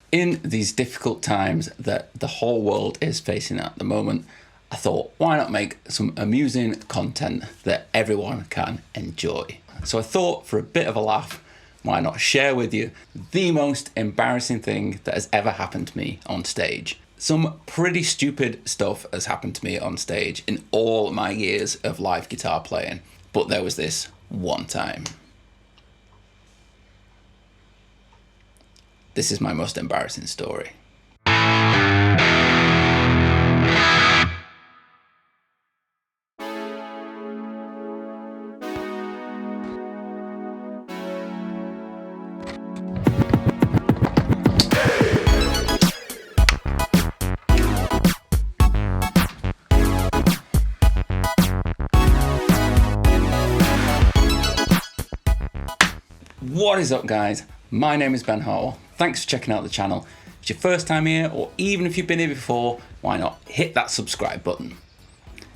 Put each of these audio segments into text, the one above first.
In these difficult times that the whole world is facing at the moment, I thought, why not make some amusing content that everyone can enjoy? So I thought, for a bit of a laugh, why not share with you the most embarrassing thing that has ever happened to me on stage? Some pretty stupid stuff has happened to me on stage in all my years of live guitar playing, but there was this one time. This is my most embarrassing story. What is up, guys? My name is Ben Hartwell. Thanks for checking out the channel. If it's your first time here, or even if you've been here before, why not hit that subscribe button?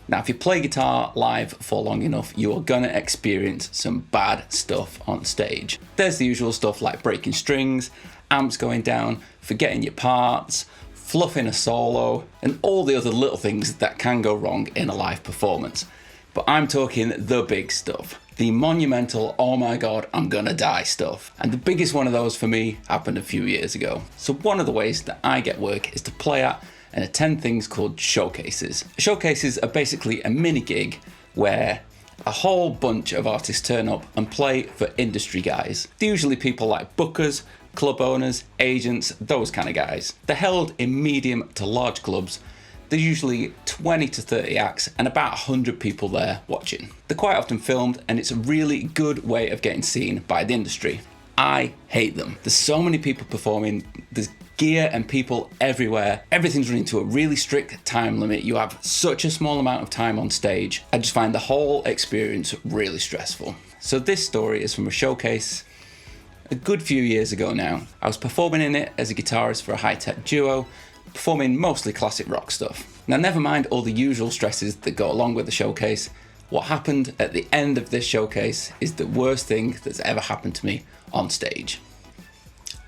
Now, if you play guitar live for long enough, you are gonna experience some bad stuff on stage. There's the usual stuff like breaking strings, amps going down, forgetting your parts, fluffing a solo, and all the other little things that can go wrong in a live performance. But I'm talking the big stuff. The monumental, oh my god, I'm gonna die stuff. And the biggest one of those for me happened a few years ago. So one of the ways that I get work is to play at and attend things called showcases. Showcases are basically a mini gig where a whole bunch of artists turn up and play for industry guys. They're usually people like bookers, club owners, agents, those kind of guys. They're held in medium to large clubs. There's usually 20 to 30 acts and about 100 people there watching. They're quite often filmed, and it's a really good way of getting seen by the industry. I hate them. There's so many people performing, there's gear and people everywhere. Everything's running to a really strict time limit. You have such a small amount of time on stage. I just find the whole experience really stressful. So this story is from a showcase a good few years ago now. I was performing in it as a guitarist for a high-tech duo, performing mostly classic rock stuff. Now, never mind all the usual stresses that go along with the showcase, what happened at the end of this showcase is the worst thing that's ever happened to me on stage.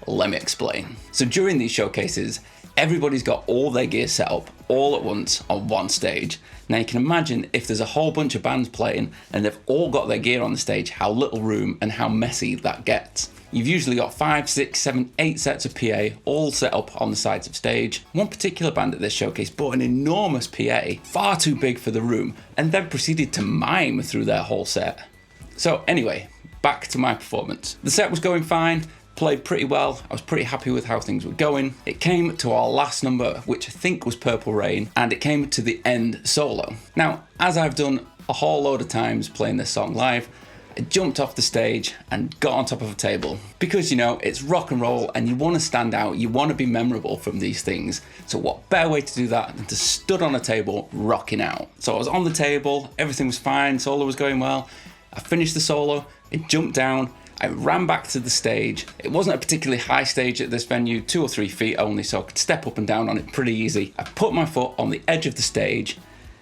Let me explain. So during these showcases, everybody's got all their gear set up all at once on one stage. Now you can imagine if there's a whole bunch of bands playing and they've all got their gear on the stage, how little room and how messy that gets. You've usually got 5, 6, 7, 8 sets of PA all set up on the sides of stage. One particular band at this showcase bought an enormous PA, far too big for the room, and then proceeded to mime through their whole set. So anyway, back to my performance. The set was going fine, played pretty well, I was pretty happy with how things were going. It came to our last number, which I think was Purple Rain, and it came to the end solo. Now, as I've done a whole load of times playing this song live, I jumped off the stage and got on top of a table. Because, you know, it's rock and roll and you want to stand out, you want to be memorable from these things. So what better way to do that than to stood on a table rocking out. So I was on the table, everything was fine, solo was going well. I finished the solo, I jumped down, I ran back to the stage. It wasn't a particularly high stage at this venue, 2 or 3 feet only, so I could step up and down on it pretty easy. I put my foot on the edge of the stage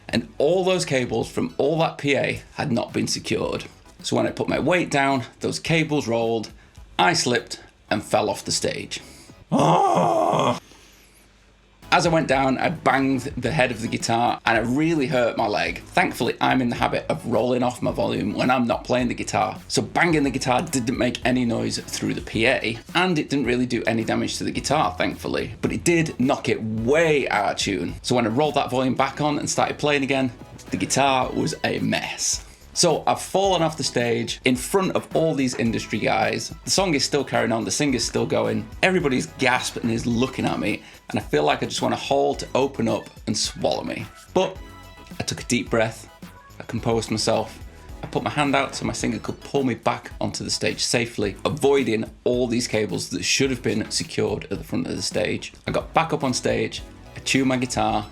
and all those cables from all that PA had not been secured. So when I put my weight down, those cables rolled, I slipped and fell off the stage. Oh. As I went down, I banged the head of the guitar and it really hurt my leg. Thankfully, I'm in the habit of rolling off my volume when I'm not playing the guitar. So banging the guitar didn't make any noise through the PA, and it didn't really do any damage to the guitar, thankfully. But it did knock it way out of tune. So when I rolled that volume back on and started playing again, the guitar was a mess. So I've fallen off the stage in front of all these industry guys. The song is still carrying on, the singer's still going. Everybody's gasped and is looking at me, and I feel like I just want a hole to open up and swallow me. But I took a deep breath, I composed myself, I put my hand out so my singer could pull me back onto the stage safely, avoiding all these cables that should have been secured at the front of the stage. I got back up on stage, I tuned my guitar,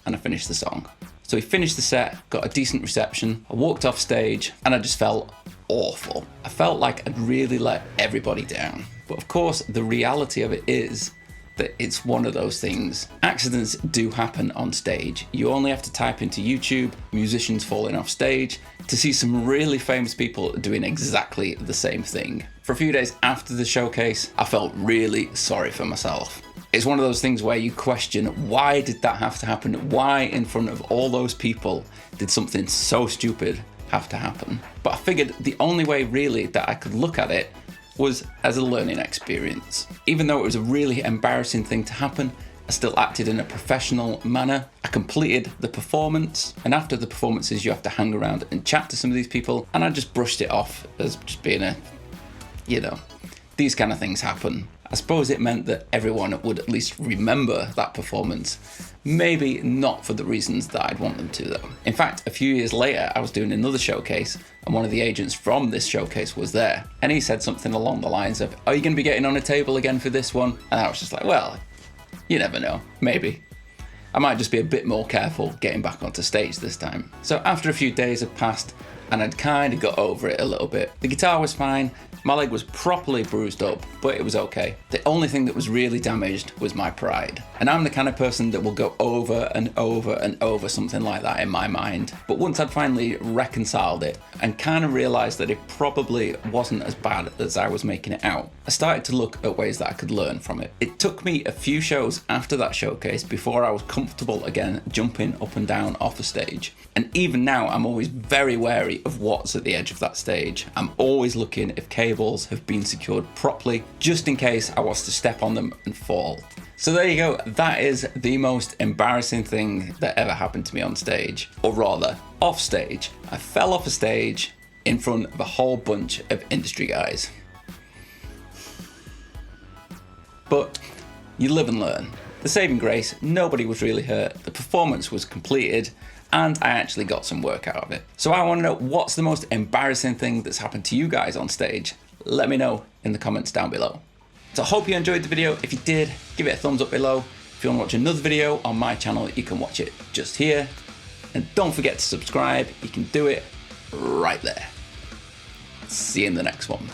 and I finished the song. So we finished the set, got a decent reception, I walked off stage, and I just felt awful. I felt like I'd really let everybody down. But of course, the reality of it is that it's one of those things. Accidents do happen on stage. You only have to type into YouTube, musicians falling off stage, to see some really famous people doing exactly the same thing. For a few days after the showcase, I felt really sorry for myself. It's one of those things where you question, why did that have to happen? Why in front of all those people did something so stupid have to happen? But I figured the only way really that I could look at it was as a learning experience. Even though it was a really embarrassing thing to happen, I still acted in a professional manner. I completed the performance, and after the performances you have to hang around and chat to some of these people, and I just brushed it off as just being a, you know, these kind of things happen. I suppose it meant that everyone would at least remember that performance. Maybe not for the reasons that I'd want them to though. In fact, a few years later, I was doing another showcase and one of the agents from this showcase was there. And he said something along the lines of, "Are you going to be getting on a table again for this one?" And I was just like, well, you never know, maybe. I might just be a bit more careful getting back onto stage this time. So after a few days had passed and I'd kind of got over it a little bit, the guitar was fine. My leg was properly bruised up, but it was okay. The only thing that was really damaged was my pride. And I'm the kind of person that will go over and over and over something like that in my mind. But once I'd finally reconciled it and kind of realized that it probably wasn't as bad as I was making it out, I started to look at ways that I could learn from it. It took me a few shows after that showcase before I was comfortable again jumping up and down off a stage. And even now, I'm always very wary of what's at the edge of that stage. I'm always looking if cables have been secured properly, just in case I was to step on them and fall. So there you go, that is the most embarrassing thing that ever happened to me on stage, or rather, off stage. I fell off a stage in front of a whole bunch of industry guys. But you live and learn. The saving grace, nobody was really hurt, the performance was completed, and I actually got some work out of it. So I want to know, what's the most embarrassing thing that's happened to you guys on stage? Let me know in the comments down below. So I hope you enjoyed the video. If you did, give it a thumbs up below. If you want to watch another video on my channel, you can watch it just here. And don't forget to subscribe. You can do it right there. See you in the next one.